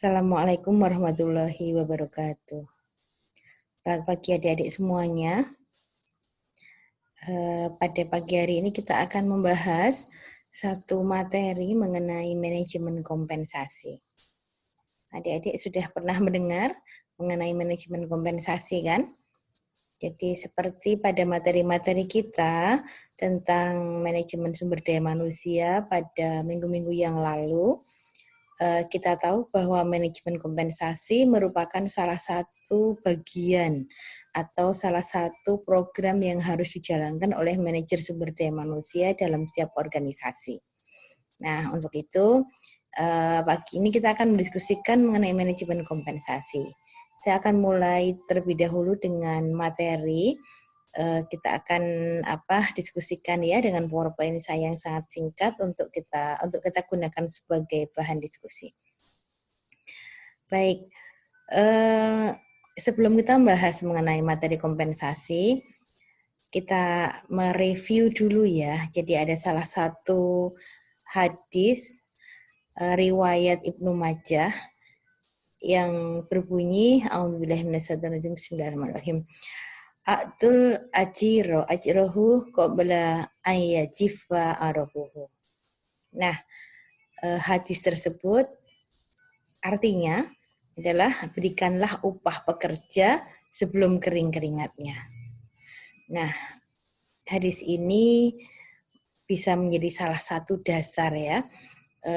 Assalamualaikum warahmatullahi wabarakatuh. Selamat pagi adik-adik semuanya. Pada pagi hari ini kita akan membahas satu materi mengenai manajemen kompensasi. Adik-adik sudah pernah mendengar mengenai manajemen kompensasi kan? Jadi seperti pada materi-materi kita tentang manajemen sumber daya manusia pada minggu-minggu yang lalu, kita tahu bahwa manajemen kompensasi merupakan salah satu bagian atau salah satu program yang harus dijalankan oleh manajer sumber daya manusia dalam setiap organisasi. Nah, untuk itu pagi ini kita akan mendiskusikan mengenai manajemen kompensasi. Saya akan mulai terlebih dahulu dengan materi. Kita akan diskusikan ya dengan PowerPoint saya yang sangat singkat untuk kita gunakan sebagai bahan diskusi. Baik, sebelum kita membahas mengenai materi kompensasi, kita mereview dulu ya. Jadi ada salah satu hadis riwayat Ibnu Majah yang berbunyi A'udzubillahi minasyaitonirrajim bismillahirrahmanirrahim. A'tul ajrohu qabla ayyajifa arabuhu. Nah, hadis tersebut artinya adalah berikanlah upah pekerja sebelum kering keringatnya. Nah, hadis ini bisa menjadi salah satu dasar ya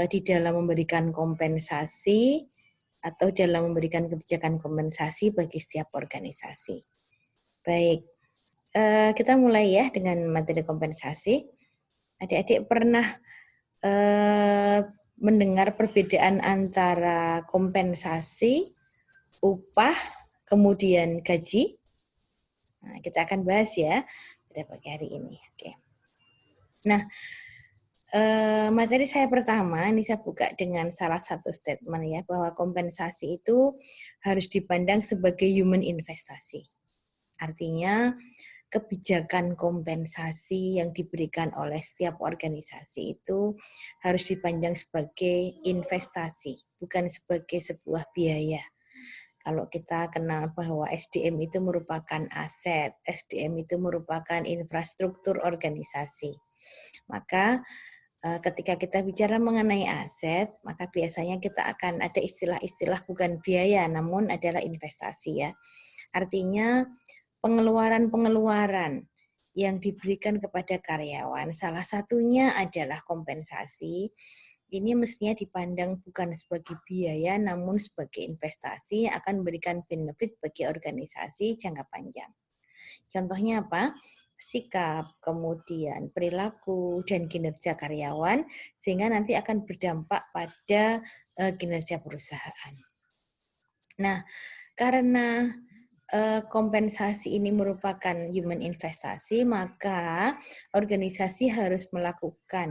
di dalam memberikan kompensasi atau dalam memberikan kebijakan kompensasi bagi setiap organisasi. Baik, kita mulai ya dengan materi kompensasi. Adik-adik pernah mendengar perbedaan antara kompensasi, upah, kemudian gaji? Nah, kita akan bahas ya pada pagi hari ini. Oke. Nah, materi saya pertama, ini saya buka dengan salah satu statement ya, bahwa kompensasi itu harus dipandang sebagai human investasi. Artinya, kebijakan kompensasi yang diberikan oleh setiap organisasi itu harus dipandang sebagai investasi, bukan sebagai sebuah biaya. Kalau kita kenal bahwa SDM itu merupakan aset, SDM itu merupakan infrastruktur organisasi. Maka ketika kita bicara mengenai aset, maka biasanya kita akan ada istilah-istilah bukan biaya, namun adalah investasi ya. Artinya pengeluaran-pengeluaran yang diberikan kepada karyawan, salah satunya adalah kompensasi. Ini mestinya dipandang bukan sebagai biaya, namun sebagai investasi yang akan memberikan benefit bagi organisasi jangka panjang. Contohnya apa? Sikap, kemudian perilaku, dan kinerja karyawan, sehingga nanti akan berdampak pada kinerja perusahaan. Nah, karena kompensasi ini merupakan human investasi, maka organisasi harus melakukan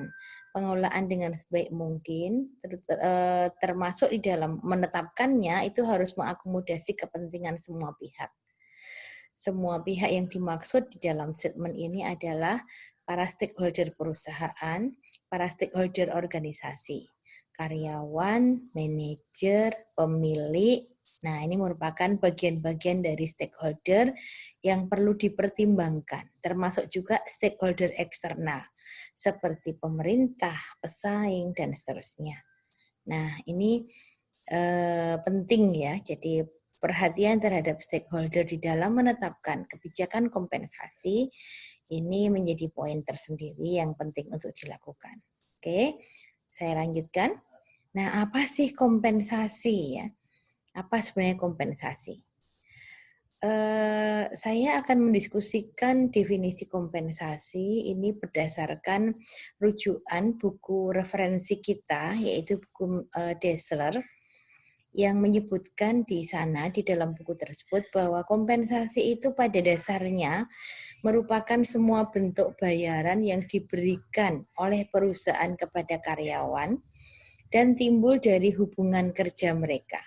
pengelolaan dengan sebaik mungkin, termasuk di dalam menetapkannya itu harus mengakomodasi kepentingan semua pihak. Semua pihak yang dimaksud di dalam statement ini adalah para stakeholder perusahaan, para stakeholder organisasi, karyawan, manajer, pemilik. Nah, ini merupakan bagian-bagian dari stakeholder yang perlu dipertimbangkan, termasuk juga stakeholder eksternal, seperti pemerintah, pesaing, dan seterusnya. Nah, ini penting ya, jadi perhatian terhadap stakeholder di dalam menetapkan kebijakan kompensasi ini menjadi poin tersendiri yang penting untuk dilakukan. Oke, saya lanjutkan. Nah, apa sih kompensasi ya? Apa sebenarnya kompensasi? Saya akan mendiskusikan definisi kompensasi ini berdasarkan rujukan buku referensi kita, yaitu buku Dassler, yang menyebutkan di sana, di dalam buku tersebut, bahwa kompensasi itu pada dasarnya merupakan semua bentuk bayaran yang diberikan oleh perusahaan kepada karyawan dan timbul dari hubungan kerja mereka.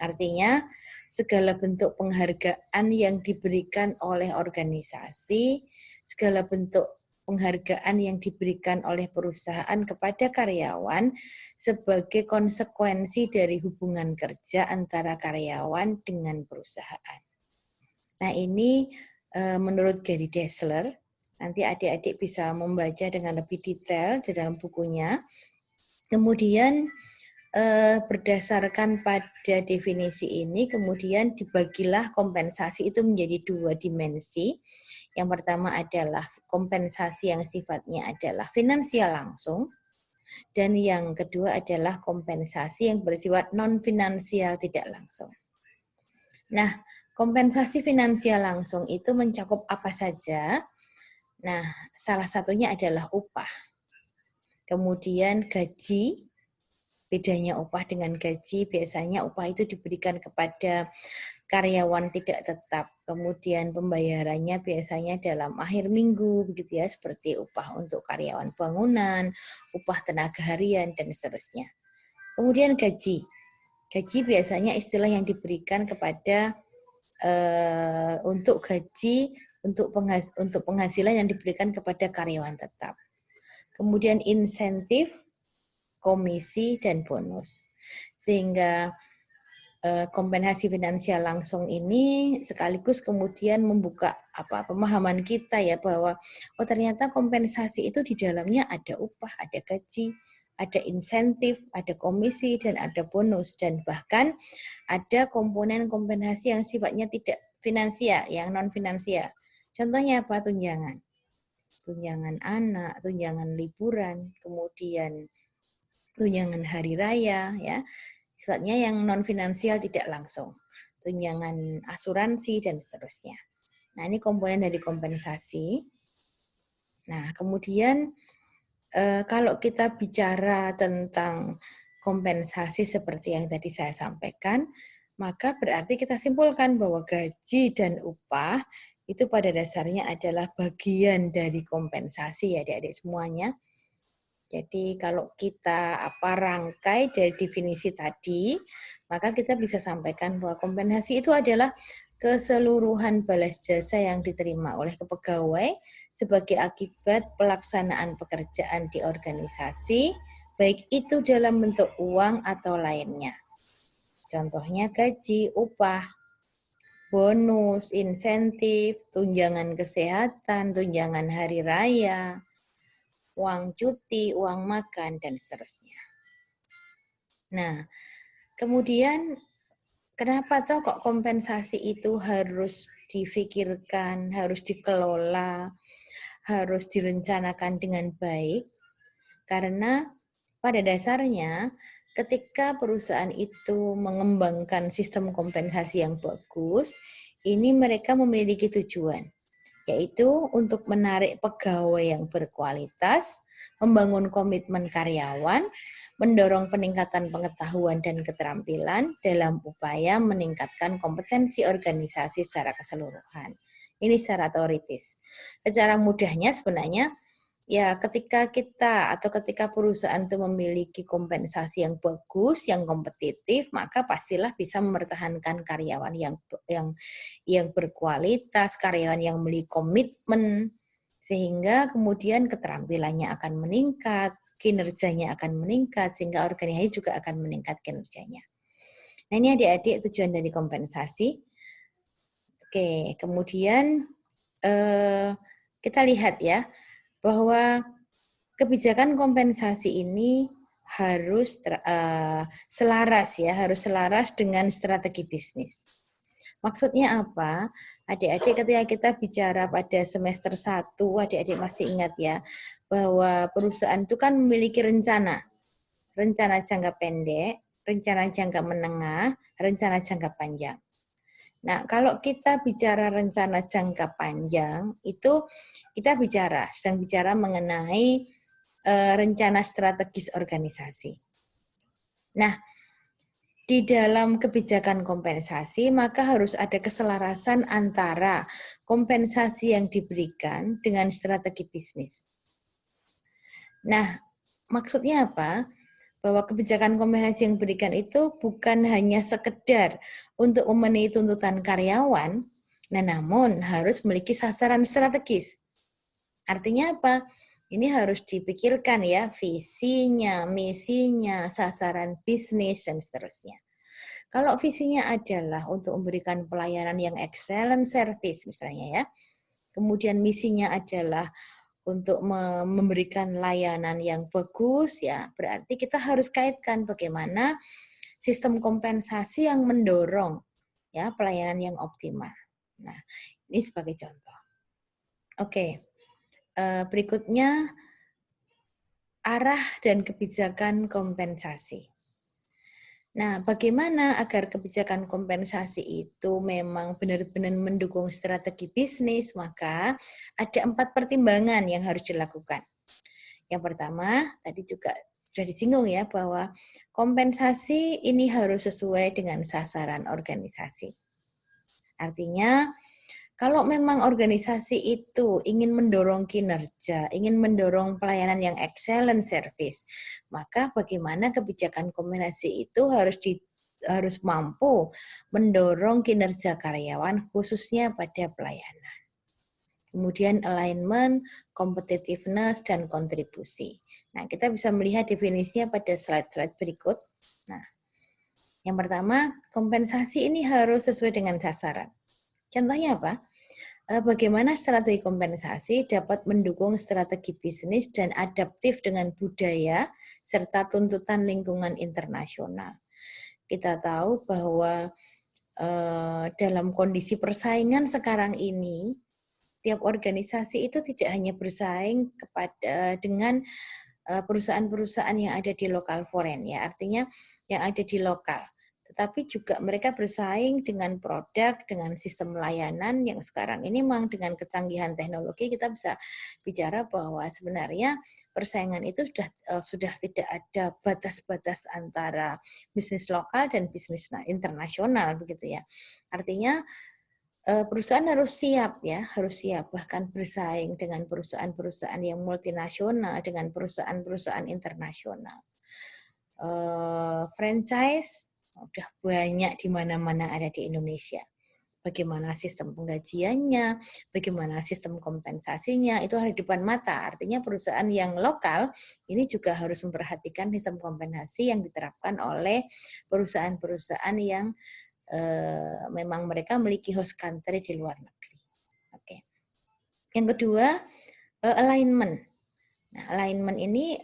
Artinya, segala bentuk penghargaan yang diberikan oleh organisasi, segala bentuk penghargaan yang diberikan oleh perusahaan kepada karyawan sebagai konsekuensi dari hubungan kerja antara karyawan dengan perusahaan. Nah, ini menurut Gary Dessler, nanti adik-adik bisa membaca dengan lebih detail di dalam bukunya. Kemudian berdasarkan pada definisi ini, kemudian dibagilah kompensasi itu menjadi 2 dimensi. Yang pertama adalah kompensasi yang sifatnya adalah finansial langsung, dan yang kedua adalah kompensasi yang bersifat non-finansial tidak langsung. Nah, kompensasi finansial langsung itu mencakup apa saja? Nah, salah satunya adalah upah. Kemudian gaji. Bedanya upah dengan gaji, biasanya upah itu diberikan kepada karyawan tidak tetap. Kemudian pembayarannya biasanya dalam akhir minggu, begitu ya, seperti upah untuk karyawan bangunan, upah tenaga harian, dan seterusnya. Kemudian gaji. Gaji biasanya istilah yang diberikan kepada untuk gaji untuk penghasilan yang diberikan kepada karyawan tetap. Kemudian insentif, komisi, dan bonus. Sehingga kompensasi finansial langsung ini sekaligus kemudian membuka pemahaman kita ya, bahwa ternyata kompensasi itu di dalamnya ada upah, ada gaji, ada insentif, ada komisi, dan ada bonus, dan bahkan ada komponen kompensasi yang sifatnya tidak finansial, yang non finansial. Contohnya apa? Tunjangan anak, tunjangan liburan, kemudian tunjangan hari raya, ya, sifatnya yang non finansial tidak langsung, tunjangan asuransi dan seterusnya. Nah, ini komponen dari kompensasi. Nah, kemudian kalau kita bicara tentang kompensasi seperti yang tadi saya sampaikan, maka berarti kita simpulkan bahwa gaji dan upah itu pada dasarnya adalah bagian dari kompensasi ya adik-adik semuanya. Jadi kalau kita rangkai dari definisi tadi, maka kita bisa sampaikan bahwa kompensasi itu adalah keseluruhan balas jasa yang diterima oleh kepegawai sebagai akibat pelaksanaan pekerjaan di organisasi, baik itu dalam bentuk uang atau lainnya. Contohnya gaji, upah, bonus, insentif, tunjangan kesehatan, tunjangan hari raya, uang cuti, uang makan, dan seterusnya. Nah, kemudian kenapa toh kok kompensasi itu harus difikirkan, harus dikelola, harus direncanakan dengan baik? Karena pada dasarnya ketika perusahaan itu mengembangkan sistem kompensasi yang bagus, ini mereka memiliki tujuan, yaitu untuk menarik pegawai yang berkualitas, membangun komitmen karyawan, mendorong peningkatan pengetahuan dan keterampilan dalam upaya meningkatkan kompetensi organisasi secara keseluruhan. Ini secara teoritis. Secara mudahnya sebenarnya, ya ketika kita atau ketika perusahaan itu memiliki kompensasi yang bagus, yang kompetitif, maka pastilah bisa mempertahankan karyawan yang berkualitas, karyawan yang memiliki komitmen, sehingga kemudian keterampilannya akan meningkat, kinerjanya akan meningkat, sehingga organisasi juga akan meningkat kinerjanya. Nah, ini adik-adik tujuan dari kompensasi. Oke, kemudian kita lihat ya, bahwa kebijakan kompensasi ini harus selaras dengan strategi bisnis. Maksudnya apa? Adik-adik ketika kita bicara pada semester 1, adik-adik masih ingat ya, bahwa perusahaan itu kan memiliki rencana jangka pendek, rencana jangka menengah, rencana jangka panjang. Nah, kalau kita bicara rencana jangka panjang, itu kita sedang bicara mengenai rencana strategis organisasi. Nah, di dalam kebijakan kompensasi, maka harus ada keselarasan antara kompensasi yang diberikan dengan strategi bisnis. Nah, maksudnya apa? Bahwa kebijakan kompensasi yang diberikan itu bukan hanya sekedar untuk memenuhi tuntutan karyawan, namun harus memiliki sasaran strategis. Artinya apa? Ini harus dipikirkan ya, visinya, misinya, sasaran bisnis, dan seterusnya. Kalau visinya adalah untuk memberikan pelayanan yang excellent service misalnya ya, kemudian misinya adalah untuk memberikan layanan yang bagus ya, berarti kita harus kaitkan bagaimana sistem kompensasi yang mendorong ya pelayanan yang optimal. Nah, ini sebagai contoh. Oke, berikutnya arah dan kebijakan kompensasi. Nah, bagaimana agar kebijakan kompensasi itu memang benar-benar mendukung strategi bisnis? Maka ada 4 pertimbangan yang harus dilakukan. Yang pertama, tadi juga sudah disinggung ya, bahwa kompensasi ini harus sesuai dengan sasaran organisasi. Artinya, kalau memang organisasi itu ingin mendorong kinerja, ingin mendorong pelayanan yang excellent service, maka bagaimana kebijakan kompensasi itu harus mampu mendorong kinerja karyawan khususnya pada pelayanan. Kemudian alignment, competitiveness, dan kontribusi. Nah, kita bisa melihat definisinya pada slide-slide berikut. Nah, yang pertama, kompensasi ini harus sesuai dengan sasaran. Contohnya apa? Bagaimana strategi kompensasi dapat mendukung strategi bisnis dan adaptif dengan budaya serta tuntutan lingkungan internasional. Kita tahu bahwa dalam kondisi persaingan sekarang ini, tiap organisasi itu tidak hanya bersaing dengan perusahaan-perusahaan yang ada di lokal foreign ya, artinya yang ada di lokal. Tetapi juga mereka bersaing dengan produk, dengan sistem layanan yang sekarang ini memang dengan kecanggihan teknologi kita bisa bicara bahwa sebenarnya persaingan itu sudah tidak ada batas-batas antara bisnis lokal dan bisnis internasional begitu ya. Artinya perusahaan harus siap ya, harus siap bahkan bersaing dengan perusahaan-perusahaan yang multinasional, dengan perusahaan-perusahaan internasional. Franchise udah banyak di mana-mana ada di Indonesia. Bagaimana sistem penggajiannya, bagaimana sistem kompensasinya, itu hari depan mata. Artinya perusahaan yang lokal ini juga harus memperhatikan sistem kompensasi yang diterapkan oleh perusahaan-perusahaan yang memang mereka memiliki host country di luar negeri. Oke. Yang kedua, alignment. Nah, alignment ini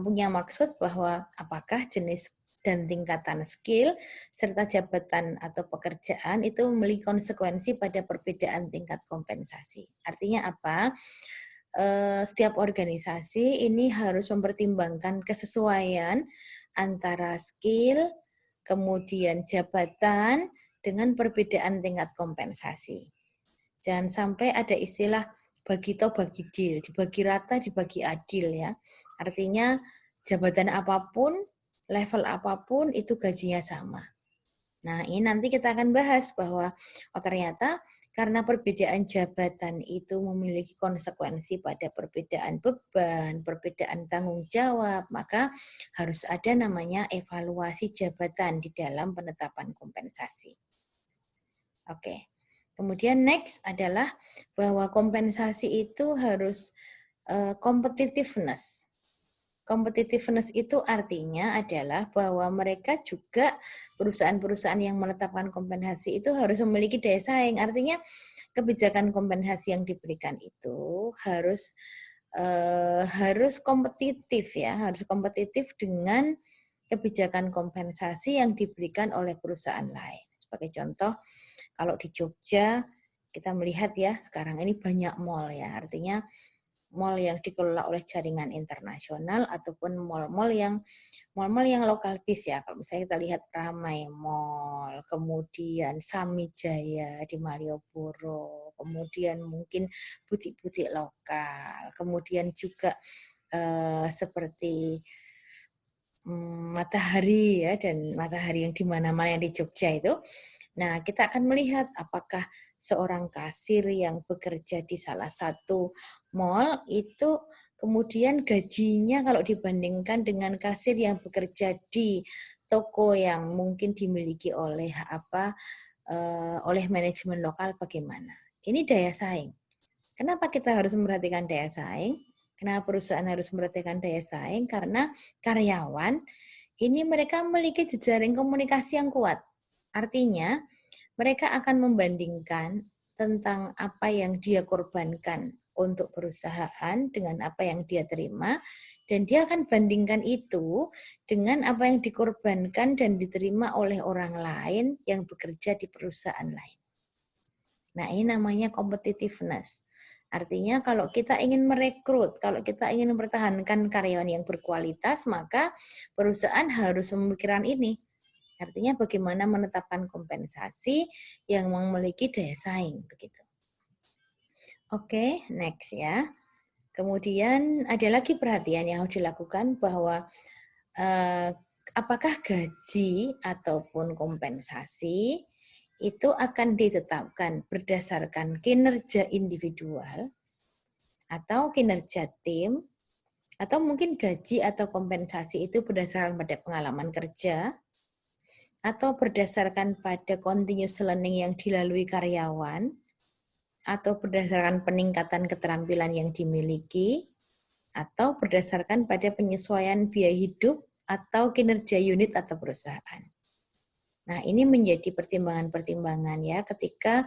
punya maksud bahwa apakah jenis dan tingkatan skill serta jabatan atau pekerjaan itu memiliki konsekuensi pada perbedaan tingkat kompensasi. Artinya apa? Setiap organisasi ini harus mempertimbangkan kesesuaian antara skill, kemudian jabatan dengan perbedaan tingkat kompensasi. Jangan sampai ada istilah bagi toh bagi deal, dibagi rata, dibagi adil ya. Artinya jabatan apapun, level apapun itu gajinya sama. Nah, ini nanti kita akan bahas bahwa ternyata karena perbedaan jabatan itu memiliki konsekuensi pada perbedaan beban, perbedaan tanggung jawab, maka harus ada namanya evaluasi jabatan di dalam penetapan kompensasi. Oke. Kemudian next adalah bahwa kompensasi itu harus competitiveness. Competitiveness itu artinya adalah bahwa mereka juga perusahaan-perusahaan yang menetapkan kompensasi itu harus memiliki daya saing. Artinya kebijakan kompensasi yang diberikan itu harus kompetitif ya, harus kompetitif dengan kebijakan kompensasi yang diberikan oleh perusahaan lain. Sebagai contoh, kalau di Jogja kita melihat ya sekarang ini banyak mall ya, artinya mall yang dikelola oleh jaringan internasional ataupun mall-mall yang lokal bis ya. Kalau misalnya kita lihat Ramai Mall, kemudian Samijaya di Malioboro, kemudian mungkin butik-butik lokal, kemudian juga seperti Matahari ya, dan Matahari yang di mana-mana yang di Jogja itu. Nah, kita akan melihat apakah seorang kasir yang bekerja di salah satu mall itu kemudian gajinya kalau dibandingkan dengan kasir yang bekerja di toko yang mungkin dimiliki oleh manajemen lokal bagaimana? Ini daya saing. Kenapa kita harus memperhatikan daya saing? Kenapa perusahaan harus memperhatikan daya saing? Karena karyawan ini mereka memiliki jejaring komunikasi yang kuat. Artinya, mereka akan membandingkan tentang apa yang dia korbankan untuk perusahaan dengan apa yang dia terima, dan dia akan bandingkan itu dengan apa yang dikorbankan dan diterima oleh orang lain yang bekerja di perusahaan lain. Nah, ini namanya competitiveness. Artinya kalau kita ingin merekrut, kalau kita ingin mempertahankan karyawan yang berkualitas, maka perusahaan harus memikirkan ini. Artinya bagaimana menetapkan kompensasi yang memiliki daya saing begitu. Oke, next ya. Kemudian ada lagi perhatian yang harus dilakukan bahwa apakah gaji ataupun kompensasi itu akan ditetapkan berdasarkan kinerja individual atau kinerja tim, atau mungkin gaji atau kompensasi itu berdasarkan pada pengalaman kerja, atau berdasarkan pada continuous learning yang dilalui karyawan, atau berdasarkan peningkatan keterampilan yang dimiliki, atau berdasarkan pada penyesuaian biaya hidup atau kinerja unit atau perusahaan. Nah, ini menjadi pertimbangan-pertimbangan ya ketika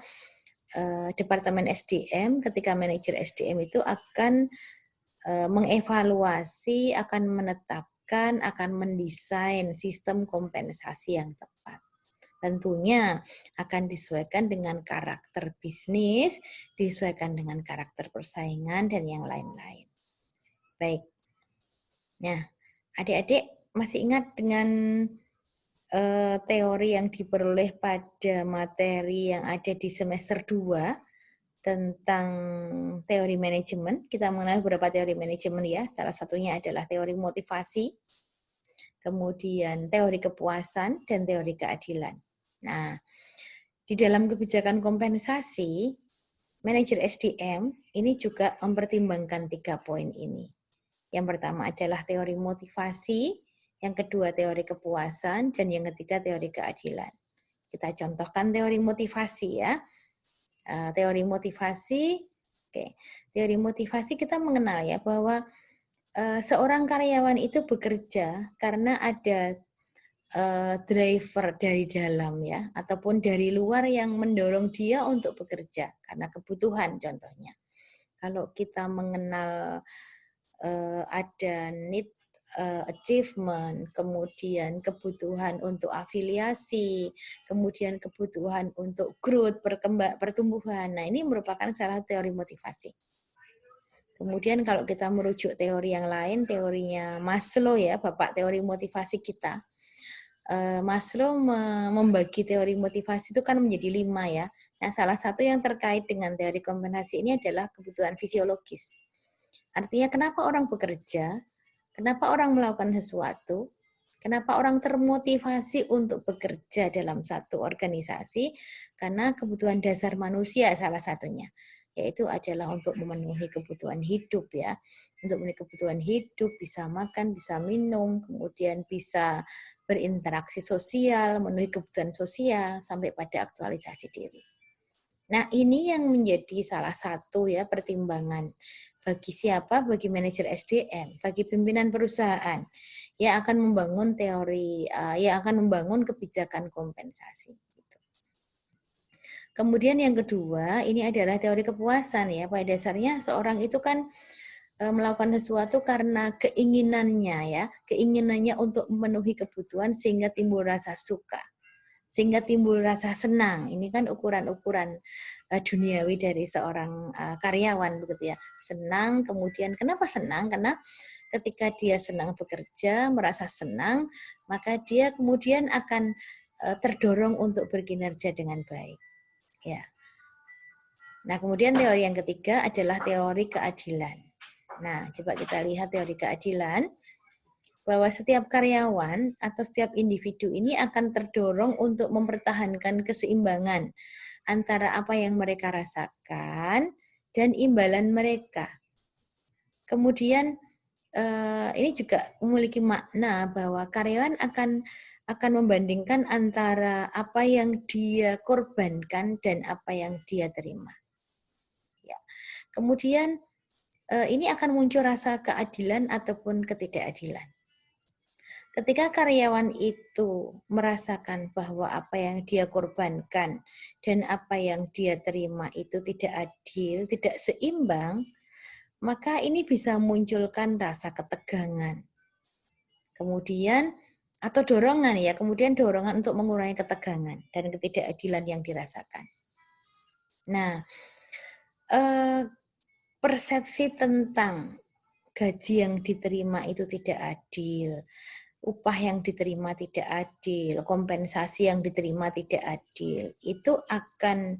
Departemen SDM, ketika manajer SDM itu akan mengevaluasi, akan menetapkan, akan mendesain sistem kompensasi yang tepat. Tentunya akan disesuaikan dengan karakter bisnis, disesuaikan dengan karakter persaingan, dan yang lain-lain. Baik. Nah, adik-adik masih ingat dengan teori yang diperoleh pada materi yang ada di semester 2 tentang teori manajemen. Kita mengenal beberapa teori manajemen ya. Salah satunya adalah teori motivasi, kemudian teori kepuasan, dan teori keadilan. Nah, di dalam kebijakan kompensasi, manajer SDM ini juga mempertimbangkan 3 poin ini. Yang pertama adalah teori motivasi, yang kedua teori kepuasan, dan yang ketiga teori keadilan. Kita contohkan teori motivasi ya. Teori motivasi, teori motivasi kita mengenal ya bahwa seorang karyawan itu bekerja karena ada driver dari dalam ya, ataupun dari luar yang mendorong dia untuk bekerja karena kebutuhan contohnya. Kalau kita mengenal ada need achievement, kemudian kebutuhan untuk afiliasi, kemudian kebutuhan untuk growth, pertumbuhan. Nah, ini merupakan salah satu teori motivasi. Kemudian kalau kita merujuk teori yang lain, teorinya Maslow ya, bapak teori motivasi kita. Maslow membagi teori motivasi itu kan menjadi 5 ya. Nah, salah satu yang terkait dengan teori kompensasi ini adalah kebutuhan fisiologis. Artinya kenapa orang bekerja, kenapa orang melakukan sesuatu, kenapa orang termotivasi untuk bekerja dalam satu organisasi, karena kebutuhan dasar manusia salah satunya, yaitu adalah untuk memenuhi kebutuhan hidup ya. Untuk memenuhi kebutuhan hidup, bisa makan, bisa minum, kemudian bisa berinteraksi sosial, memenuhi kebutuhan sosial, sampai pada aktualisasi diri. Nah, ini yang menjadi salah satu ya pertimbangan bagi siapa? Bagi manajer SDM, bagi pimpinan perusahaan yang akan membangun teori, yang akan membangun kebijakan kompensasi. Kemudian yang kedua, ini adalah teori kepuasan ya. Pada dasarnya seorang itu kan melakukan sesuatu karena keinginannya ya, keinginannya untuk memenuhi kebutuhan sehingga timbul rasa suka, sehingga timbul rasa senang. Ini kan ukuran-ukuran duniawi dari seorang karyawan begitu ya. Senang, kemudian kenapa senang? Karena ketika dia senang bekerja, merasa senang, maka dia kemudian akan terdorong untuk berkinerja dengan baik. Ya. Nah, kemudian teori yang ketiga adalah teori keadilan. Nah, coba kita lihat teori keadilan bahwa setiap karyawan atau setiap individu ini akan terdorong untuk mempertahankan keseimbangan antara apa yang mereka rasakan dan imbalan mereka. Kemudian ini juga memiliki makna bahwa karyawan akan membandingkan antara apa yang dia korbankan dan apa yang dia terima. Ya. kemudian ini akan muncul rasa keadilan ataupun ketidakadilan. Ketika karyawan itu merasakan bahwa apa yang dia korbankan dan apa yang dia terima itu tidak adil, tidak seimbang, maka ini bisa munculkan rasa ketegangan. Kemudian atau dorongan ya, kemudian dorongan untuk mengurangi ketegangan dan ketidakadilan yang dirasakan. Nah, persepsi tentang gaji yang diterima itu tidak adil, upah yang diterima tidak adil, kompensasi yang diterima tidak adil, itu akan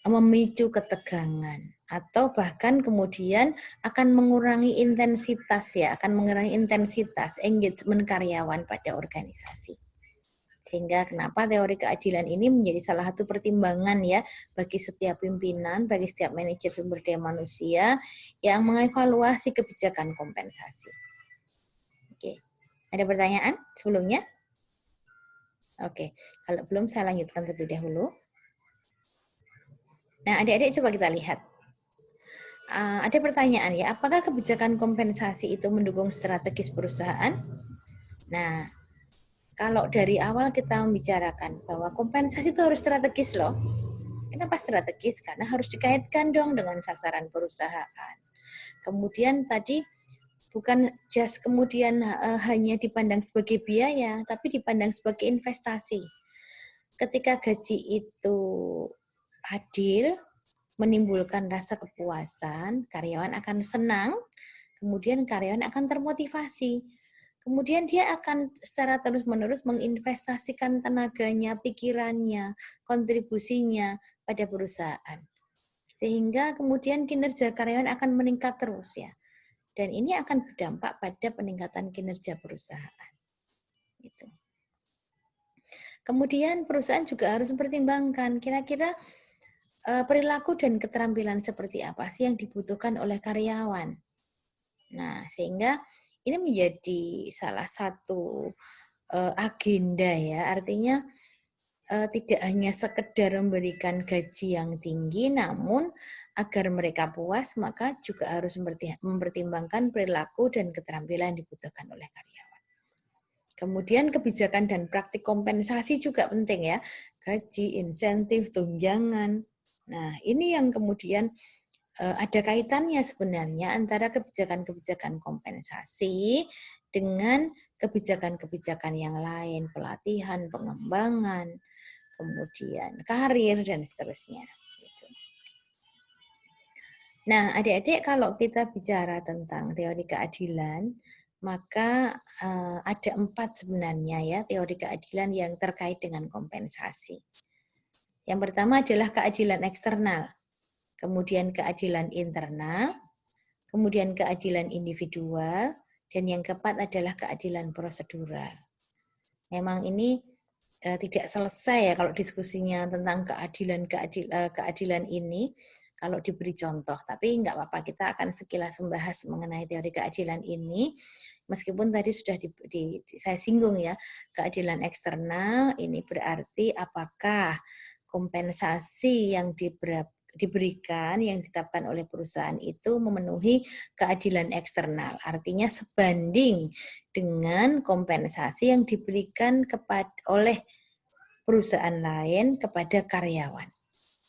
memicu ketegangan atau bahkan kemudian akan mengurangi intensitas ya, akan mengurangi intensitas engagement karyawan pada organisasi. Sehingga kenapa teori keadilan ini menjadi salah satu pertimbangan ya bagi setiap pimpinan, bagi setiap manajer sumber daya manusia yang mengevaluasi kebijakan kompensasi. Oke. Ada pertanyaan sebelumnya? Oke, kalau belum saya lanjutkan terlebih dahulu. Nah, adik-adik coba kita lihat. Ada pertanyaan ya, apakah kebijakan kompensasi itu mendukung strategis perusahaan? Nah, kalau dari awal kita membicarakan bahwa kompensasi itu harus strategis loh. Kenapa strategis? Karena harus dikaitkan dong dengan sasaran perusahaan. Kemudian tadi bukan just kemudian hanya dipandang sebagai biaya, tapi dipandang sebagai investasi. Ketika gaji itu adil, menimbulkan rasa kepuasan, karyawan akan senang, kemudian karyawan akan termotivasi. Kemudian dia akan secara terus-menerus menginvestasikan tenaganya, pikirannya, kontribusinya pada perusahaan. Sehingga kemudian kinerja karyawan akan meningkat terus ya. Dan ini akan berdampak pada peningkatan kinerja perusahaan. Gitu. Kemudian perusahaan juga harus mempertimbangkan kira-kira perilaku dan keterampilan seperti apa sih yang dibutuhkan oleh karyawan. Nah, sehingga ini menjadi salah satu agenda ya, artinya tidak hanya sekedar memberikan gaji yang tinggi, namun agar mereka puas, maka juga harus mempertimbangkan perilaku dan keterampilan yang dibutuhkan oleh karyawan. Kemudian kebijakan dan praktik kompensasi juga penting ya, gaji, insentif, tunjangan. Nah, ini yang kemudian ada kaitannya sebenarnya antara kebijakan-kebijakan kompensasi dengan kebijakan-kebijakan yang lain, pelatihan, pengembangan, kemudian karir, dan seterusnya. Nah, adik-adik kalau kita bicara tentang teori keadilan, maka ada 4 sebenarnya ya teori keadilan yang terkait dengan kompensasi. Yang pertama adalah keadilan eksternal, kemudian keadilan internal, kemudian keadilan individual, dan yang keempat adalah keadilan prosedural. Memang ini tidak selesai ya kalau diskusinya tentang keadilan ini kalau diberi contoh, tapi nggak apa-apa, kita akan sekilas membahas mengenai teori keadilan ini. Meskipun tadi sudah saya singgung ya, keadilan eksternal ini berarti apakah kompensasi yang diberikan, yang ditetapkan oleh perusahaan itu memenuhi keadilan eksternal. Artinya sebanding dengan kompensasi yang diberikan oleh perusahaan lain kepada karyawan.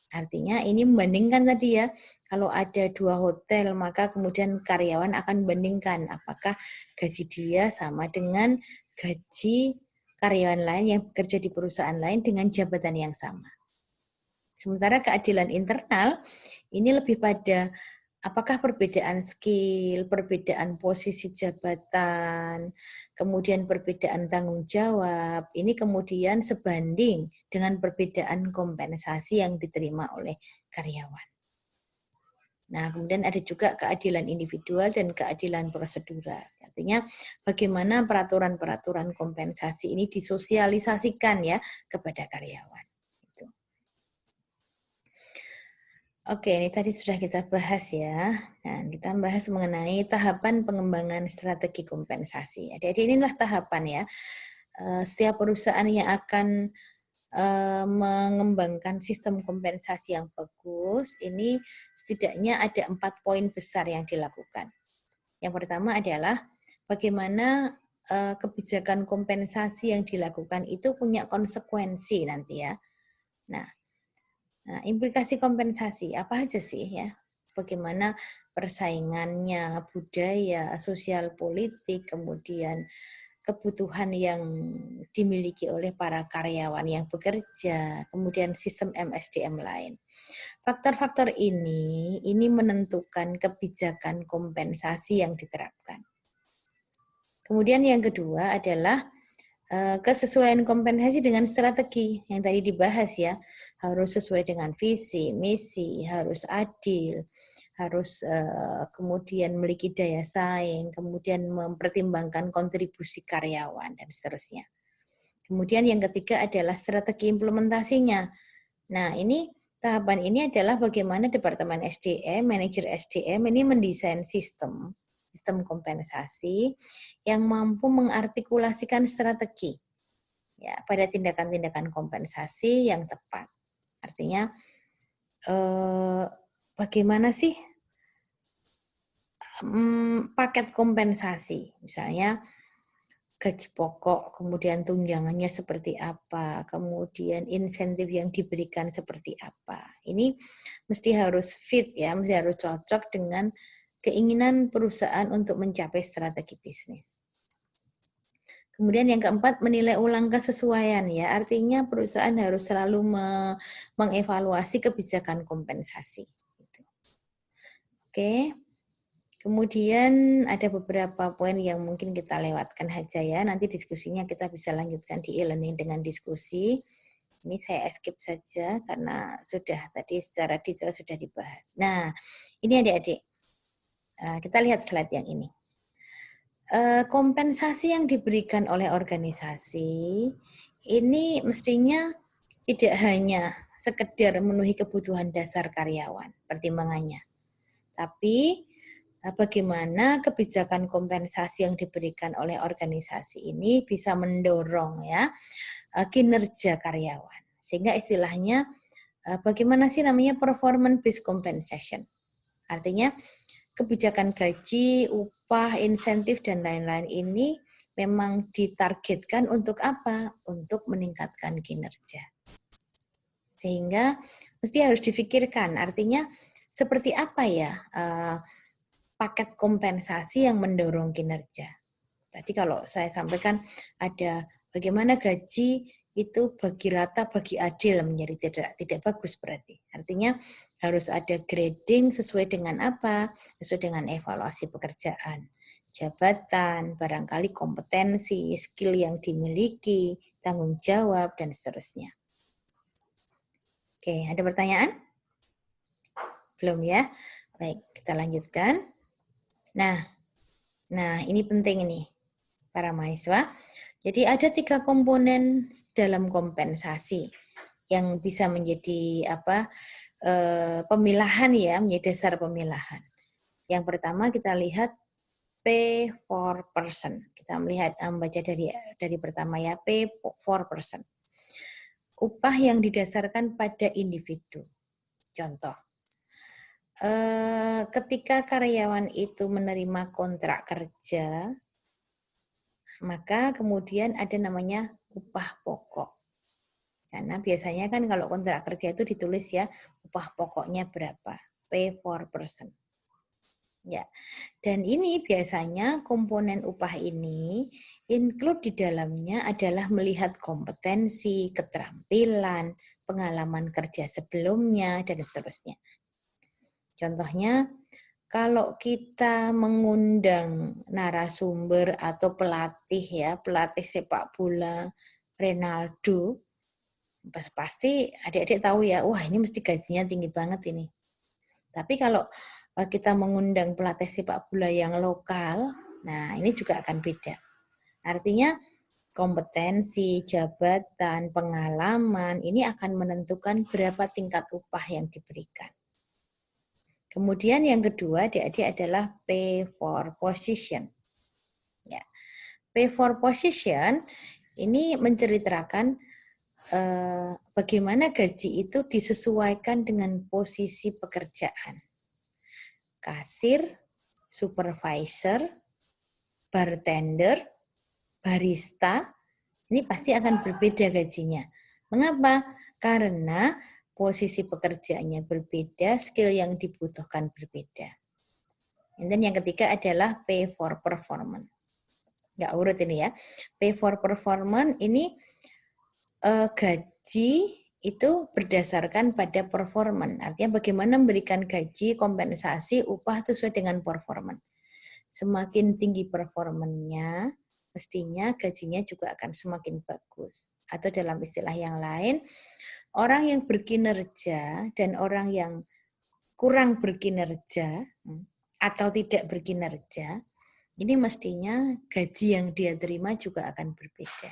Artinya ini membandingkan tadi ya, kalau ada 2 hotel maka kemudian karyawan akan membandingkan apakah gaji dia sama dengan gaji karyawan lain yang bekerja di perusahaan lain dengan jabatan yang sama. Sementara keadilan internal ini lebih pada apakah perbedaan skill, perbedaan posisi jabatan, kemudian perbedaan tanggung jawab, ini kemudian sebanding dengan perbedaan kompensasi yang diterima oleh karyawan. Nah, kemudian ada juga keadilan individual dan keadilan prosedural. Artinya bagaimana peraturan-peraturan kompensasi ini disosialisasikan ya kepada karyawan. Oke, ini tadi sudah kita bahas ya. Dan kita bahas mengenai tahapan pengembangan strategi kompensasi. Jadi inilah tahapan ya. Setiap perusahaan yang akan mengembangkan sistem kompensasi yang bagus, ini setidaknya ada 4 poin besar yang dilakukan. Yang pertama adalah bagaimana kebijakan kompensasi yang dilakukan itu punya konsekuensi nanti ya. Nah, implikasi kompensasi apa aja sih ya? Bagaimana persaingannya, budaya, sosial politik, kemudian kebutuhan yang dimiliki oleh para karyawan yang bekerja, kemudian sistem MSDM lain. Faktor-faktor ini menentukan kebijakan kompensasi yang diterapkan. Kemudian yang kedua adalah kesesuaian kompensasi dengan strategi yang tadi dibahas ya. Harus sesuai dengan visi, misi, harus adil, harus kemudian memiliki daya saing, kemudian mempertimbangkan kontribusi karyawan, dan seterusnya. Kemudian yang ketiga adalah strategi implementasinya. Nah, tahapan ini adalah bagaimana Departemen SDM, manajer SDM ini mendesain sistem kompensasi yang mampu mengartikulasikan strategi ya pada tindakan-tindakan kompensasi yang tepat. Artinya bagaimana sih paket kompensasi, misalnya gaji pokok, kemudian tunjangannya seperti apa, kemudian insentif yang diberikan seperti apa. Ini mesti harus fit ya, mesti harus cocok dengan keinginan perusahaan untuk mencapai strategi bisnis. Kemudian yang keempat, menilai ulang kesesuaian ya, artinya perusahaan harus selalu mengevaluasi kebijakan kompensasi. Oke. Kemudian ada beberapa poin yang mungkin kita lewatkan saja ya. Nanti diskusinya kita bisa lanjutkan di e-learning dengan diskusi. Ini saya skip saja karena sudah tadi secara detail sudah dibahas. Nah, ini adik-adik. Kita lihat slide yang ini. Kompensasi yang diberikan oleh organisasi ini mestinya tidak hanya sekedar memenuhi kebutuhan dasar karyawan, pertimbangannya. Tapi bagaimana kebijakan kompensasi yang diberikan oleh organisasi ini bisa mendorong ya kinerja karyawan. Sehingga istilahnya bagaimana sih namanya performance based compensation. Artinya kebijakan gaji, upah, insentif dan lain-lain ini memang ditargetkan untuk apa? Untuk meningkatkan kinerja. Sehingga mesti harus difikirkan, artinya seperti apa ya paket kompensasi yang mendorong kinerja. Tadi kalau saya sampaikan ada bagaimana gaji itu bagi rata, bagi adil menjadi tidak bagus berarti. Artinya harus ada grading sesuai dengan apa? Sesuai dengan evaluasi pekerjaan, jabatan, barangkali kompetensi, skill yang dimiliki, tanggung jawab, dan seterusnya. Oke, ada pertanyaan? Belum ya? Baik, kita lanjutkan. Nah, ini penting ini, para mahasiswa. Jadi ada 3 komponen dalam kompensasi yang bisa menjadi pemilahan ya, menjadi dasar pemilahan. Yang pertama kita lihat pay for person. Kita melihat membaca dari pertama ya, pay for person. Upah yang didasarkan pada individu. Contoh, ketika karyawan itu menerima kontrak kerja, maka kemudian ada namanya upah pokok. Karena biasanya kan kalau kontrak kerja itu ditulis ya, upah pokoknya berapa, pay for person. Ya. Dan ini biasanya komponen upah ini include di dalamnya adalah melihat kompetensi, keterampilan, pengalaman kerja sebelumnya dan seterusnya. Contohnya, kalau kita mengundang narasumber atau pelatih ya, pelatih sepak bola Ronaldo, pasti adik-adik tahu ya, wah ini mesti gajinya tinggi banget ini. Tapi kalau kita mengundang pelatih sepak bola yang lokal, nah ini juga akan beda. Artinya kompetensi, jabatan, pengalaman, ini akan menentukan berapa tingkat upah yang diberikan. Kemudian yang kedua adik-adik adalah pay for position. Ya. Pay for position ini menceritakan bagaimana gaji itu disesuaikan dengan posisi pekerjaan. Kasir, supervisor, bartender, barista, ini pasti akan berbeda gajinya. Mengapa? Karena posisi pekerjaannya berbeda, skill yang dibutuhkan berbeda. Dan yang ketiga adalah pay for performance. Nggak urut ini ya. Pay for performance ini gaji itu berdasarkan pada performance. Artinya bagaimana memberikan gaji, kompensasi, upah sesuai dengan performance. Semakin tinggi performanya, mestinya gajinya juga akan semakin bagus. Atau dalam istilah yang lain, orang yang berkinerja dan orang yang kurang berkinerja atau tidak berkinerja, ini mestinya gaji yang dia terima juga akan berbeda.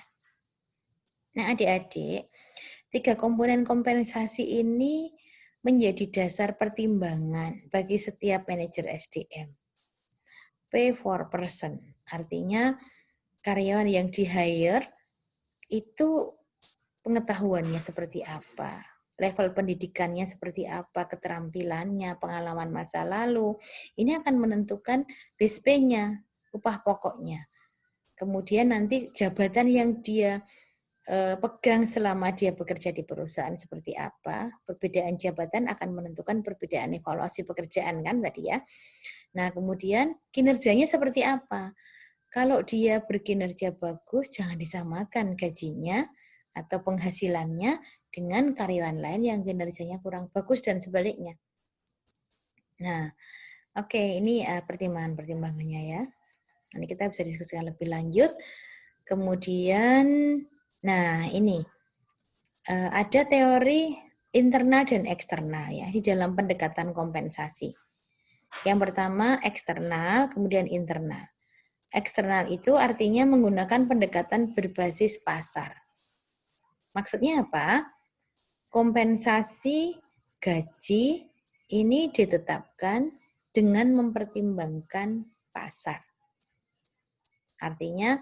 Nah, adik-adik, 3 komponen kompensasi ini menjadi dasar pertimbangan bagi setiap manajer SDM. Pay for person, artinya karyawan yang di-hire itu pengetahuannya seperti apa, level pendidikannya seperti apa, keterampilannya, pengalaman masa lalu. Ini akan menentukan base pay-nya, upah pokoknya. Kemudian nanti jabatan yang dia pegang selama dia bekerja di perusahaan seperti apa, perbedaan jabatan akan menentukan perbedaan evaluasi pekerjaan kan tadi ya. Nah, kemudian kinerjanya seperti apa? Kalau dia berkinerja bagus, jangan disamakan gajinya atau penghasilannya dengan karyawan lain yang kinerjanya kurang bagus dan sebaliknya. Nah, oke, ini pertimbangan-pertimbangannya ya. Nanti kita bisa diskusikan lebih lanjut. Kemudian, nah ini ada teori internal dan eksternal ya di dalam pendekatan kompensasi. Yang pertama eksternal, kemudian internal. Eksternal itu artinya menggunakan pendekatan berbasis pasar. Maksudnya apa? Kompensasi gaji ini ditetapkan dengan mempertimbangkan pasar. Artinya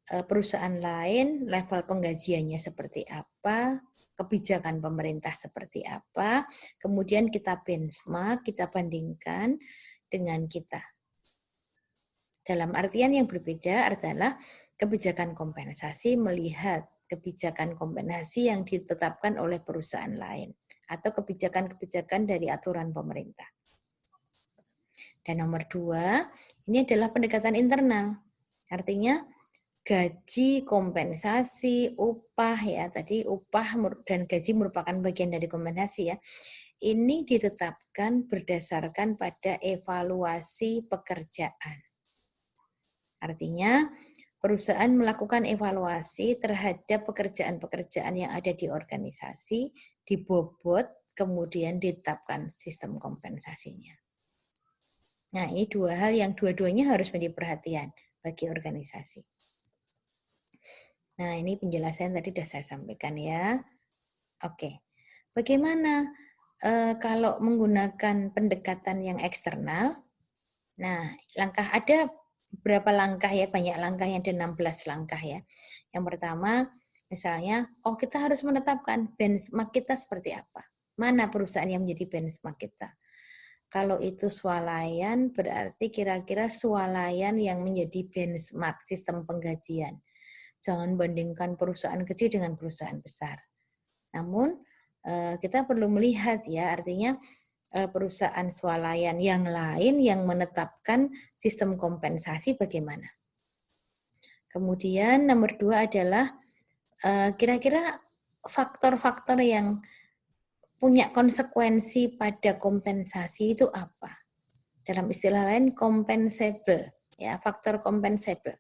perusahaan lain level penggajiannya seperti apa, kebijakan pemerintah seperti apa, kemudian kita benchmark, kita bandingkan dengan kita. Dalam artian yang berbeda adalah kebijakan kompensasi melihat kebijakan kompensasi yang ditetapkan oleh perusahaan lain atau kebijakan-kebijakan dari aturan pemerintah. Dan nomor 2, ini adalah pendekatan internal. Artinya gaji, kompensasi, upah ya, tadi upah dan gaji merupakan bagian dari kompensasi ya. Ini ditetapkan berdasarkan pada evaluasi pekerjaan. Artinya, perusahaan melakukan evaluasi terhadap pekerjaan-pekerjaan yang ada di organisasi, dibobot, kemudian ditetapkan sistem kompensasinya. Nah, ini 2 hal yang dua-duanya harus menjadi perhatian bagi organisasi. Nah, ini penjelasan tadi sudah saya sampaikan ya. Oke, bagaimana kalau menggunakan pendekatan yang eksternal? Nah, ada beberapa langkah ya, banyak langkah, yang ada 16 langkah ya. Yang pertama, misalnya, kita harus menetapkan benchmark kita seperti apa. Mana perusahaan yang menjadi benchmark kita? Kalau itu swalayan, berarti kira-kira swalayan yang menjadi benchmark sistem penggajian. Jangan bandingkan perusahaan kecil dengan perusahaan besar. Namun, kita perlu melihat ya, artinya perusahaan swalayan yang lain yang menetapkan sistem kompensasi bagaimana. Kemudian nomor 2 adalah kira-kira faktor-faktor yang punya konsekuensi pada kompensasi itu apa? Dalam istilah lain compensable, ya, faktor compensable.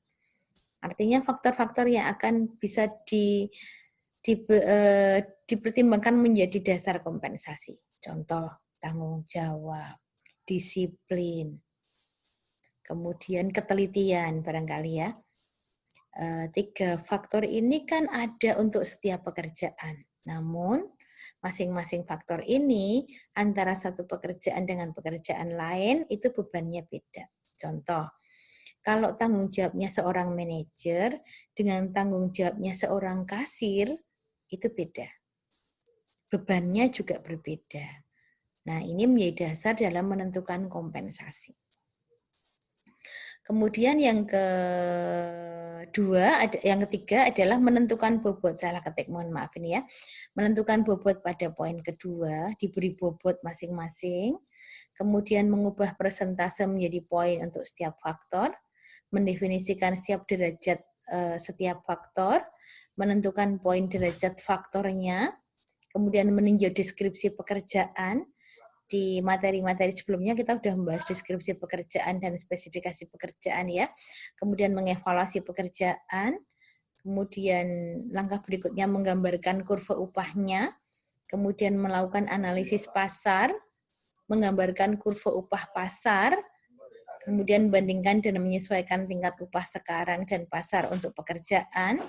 Artinya faktor-faktor yang akan bisa dipertimbangkan menjadi dasar kompensasi. Contoh, tanggung jawab, disiplin, kemudian ketelitian barangkali ya. 3 faktor ini kan ada untuk setiap pekerjaan. Namun, masing-masing faktor ini antara satu pekerjaan dengan pekerjaan lain itu bebannya beda. Contoh, kalau tanggung jawabnya seorang manajer dengan tanggung jawabnya seorang kasir, itu beda. Bebannya juga berbeda. Nah, ini menjadi dasar dalam menentukan kompensasi. Kemudian yang ketiga adalah menentukan bobot. Salah ketik, mohon maaf ini ya. Menentukan bobot pada poin kedua, diberi bobot masing-masing. Kemudian mengubah persentase menjadi poin untuk setiap faktor, mendefinisikan setiap derajat setiap faktor, menentukan poin derajat faktornya, kemudian meninjau deskripsi pekerjaan. Di materi-materi sebelumnya kita sudah membahas deskripsi pekerjaan dan spesifikasi pekerjaan ya. Kemudian mengevaluasi pekerjaan, kemudian langkah berikutnya menggambarkan kurva upahnya, kemudian melakukan analisis pasar, menggambarkan kurva upah pasar, kemudian bandingkan dan menyesuaikan tingkat upah sekarang dan pasar untuk pekerjaan,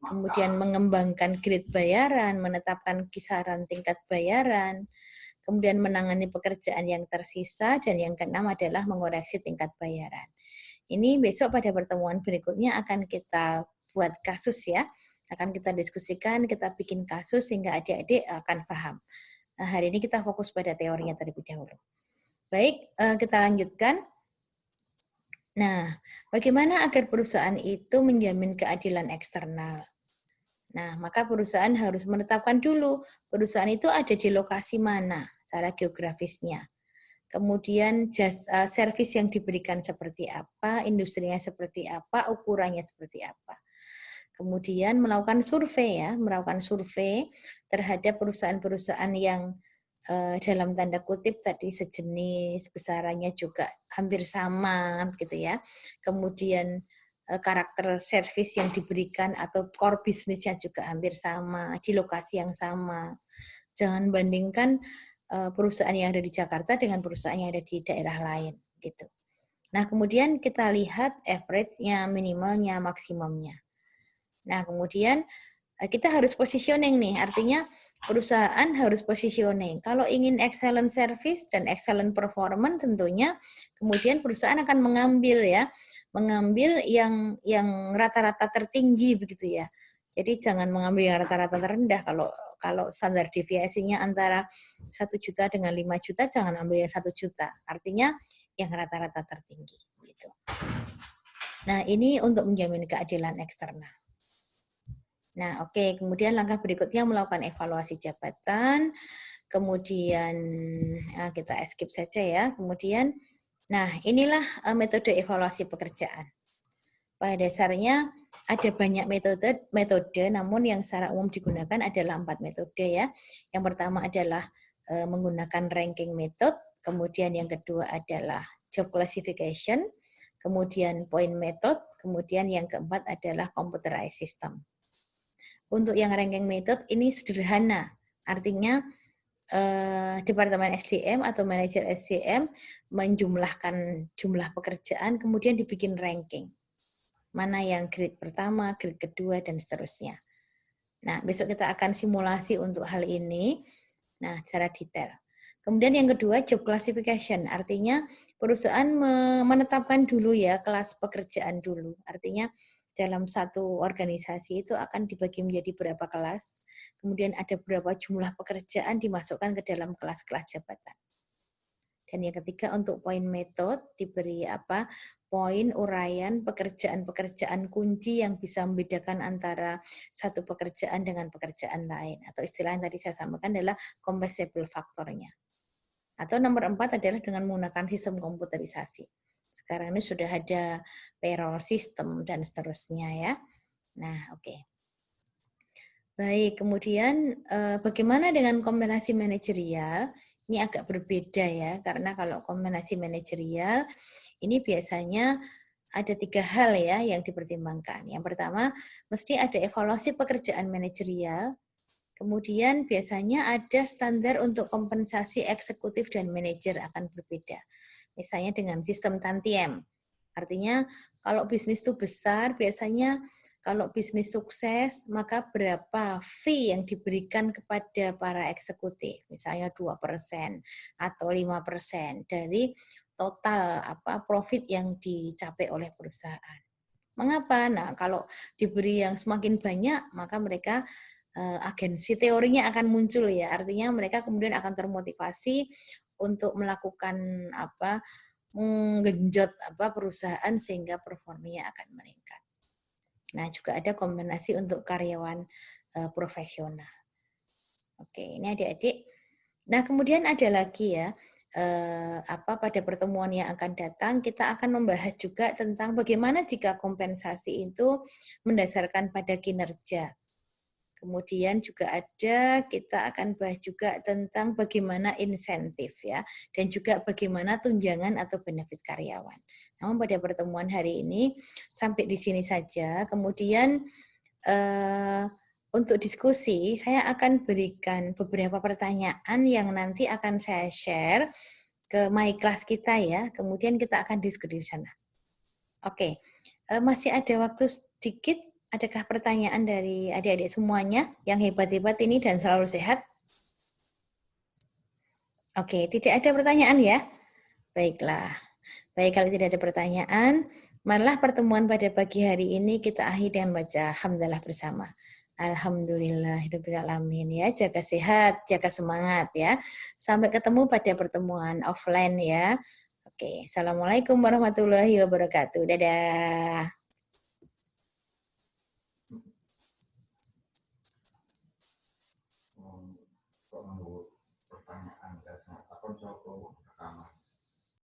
kemudian mengembangkan grade bayaran, menetapkan kisaran tingkat bayaran, kemudian menangani pekerjaan yang tersisa, dan yang keenam adalah mengoreksi tingkat bayaran. Ini besok pada pertemuan berikutnya akan kita buat kasus ya, akan kita diskusikan, kita bikin kasus sehingga adik-adik akan paham. Nah, hari ini kita fokus pada teorinya terlebih dahulu. Baik, kita lanjutkan. Nah, bagaimana agar perusahaan itu menjamin keadilan eksternal? Nah, maka perusahaan harus menetapkan dulu perusahaan itu ada di lokasi mana secara geografisnya. Kemudian servis yang diberikan seperti apa, industrinya seperti apa, ukurannya seperti apa. Kemudian melakukan survei terhadap perusahaan-perusahaan yang dalam tanda kutip tadi sejenis, besarannya juga hampir sama gitu ya. Kemudian karakter servis yang diberikan atau core bisnisnya juga hampir sama, di lokasi yang sama. Jangan bandingkan perusahaan yang ada di Jakarta dengan perusahaan yang ada di daerah lain gitu. Nah, kemudian kita lihat average-nya, minimalnya, maksimumnya. Nah, kemudian kita harus positioning nih, artinya perusahaan harus positioning. Kalau ingin excellent service dan excellent performance tentunya kemudian perusahaan akan mengambil yang rata-rata tertinggi begitu ya. Jadi jangan mengambil yang rata-rata terendah. Kalau standar deviasinya antara 1 juta dengan 5 juta, jangan ambil yang 1 juta. Artinya yang rata-rata tertinggi gitu. Nah, ini untuk menjamin keadilan eksternal. Nah, oke. Kemudian langkah berikutnya melakukan evaluasi jabatan. Kemudian kita skip saja ya. Kemudian, nah inilah metode evaluasi pekerjaan. Pada dasarnya ada banyak metode, namun yang secara umum digunakan adalah 4 metode ya. Yang pertama adalah menggunakan ranking method, kemudian yang kedua adalah job classification, kemudian point method, kemudian yang keempat adalah computerized system. Untuk yang ranking method ini sederhana, artinya Departemen SDM atau manajer SDM menjumlahkan jumlah pekerjaan, kemudian dibikin ranking. Mana yang grade pertama, grade kedua, dan seterusnya. Nah, besok kita akan simulasi untuk hal ini, nah secara detail. Kemudian yang kedua, job classification, artinya perusahaan menetapkan dulu ya kelas pekerjaan dulu. Artinya dalam satu organisasi itu akan dibagi menjadi berapa kelas, kemudian ada berapa jumlah pekerjaan dimasukkan ke dalam kelas-kelas jabatan. Dan yang ketiga untuk point method diberi poin uraian pekerjaan-pekerjaan kunci yang bisa membedakan antara satu pekerjaan dengan pekerjaan lain, atau istilah yang tadi saya sampaikan adalah compensable faktornya. Atau nomor 4 adalah dengan menggunakan sistem komputerisasi. Sekarang ini sudah ada payroll system dan seterusnya ya. Nah, oke. Baik, kemudian bagaimana dengan kombinasi manajerial? Ini agak berbeda ya, karena kalau kombinasi manajerial ini biasanya ada 3 hal ya yang dipertimbangkan. Yang pertama, mesti ada evaluasi pekerjaan manajerial. Kemudian biasanya ada standar untuk kompensasi eksekutif dan manajer akan berbeda. Misalnya dengan sistem tantiem. Artinya kalau bisnis itu besar, biasanya kalau bisnis sukses, maka berapa fee yang diberikan kepada para eksekutif, misalnya 2% atau 5% dari total profit yang dicapai oleh perusahaan. Mengapa? Nah, kalau diberi yang semakin banyak, maka mereka agensi teorinya akan muncul ya. Artinya mereka kemudian akan termotivasi untuk melakukan menggenjot perusahaan sehingga performanya akan meningkat. Nah, juga ada kombinasi untuk karyawan profesional. Oke, ini adik-adik. Nah, kemudian ada lagi ya, pada pertemuan yang akan datang kita akan membahas juga tentang bagaimana jika kompensasi itu mendasarkan pada kinerja. Kemudian juga kita akan bahas juga tentang bagaimana insentif ya, dan juga bagaimana tunjangan atau benefit karyawan. Namun pada pertemuan hari ini sampai di sini saja. Kemudian untuk diskusi saya akan berikan beberapa pertanyaan yang nanti akan saya share ke my class kita ya. Kemudian kita akan diskusi di sana. Oke, masih ada waktu sedikit. Adakah pertanyaan dari adik-adik semuanya yang hebat-hebat ini dan selalu sehat? Oke, tidak ada pertanyaan ya? Baiklah. Baik, kalau tidak ada pertanyaan, marilah pertemuan pada pagi hari ini kita akhiri dengan baca Alhamdulillah bersama. Alhamdulillahirrahmanirrahim ya. Jaga sehat, jaga semangat ya. Sampai ketemu pada pertemuan offline ya. Oke, Assalamualaikum warahmatullahi wabarakatuh. Dadah. Pertanyaan saya apa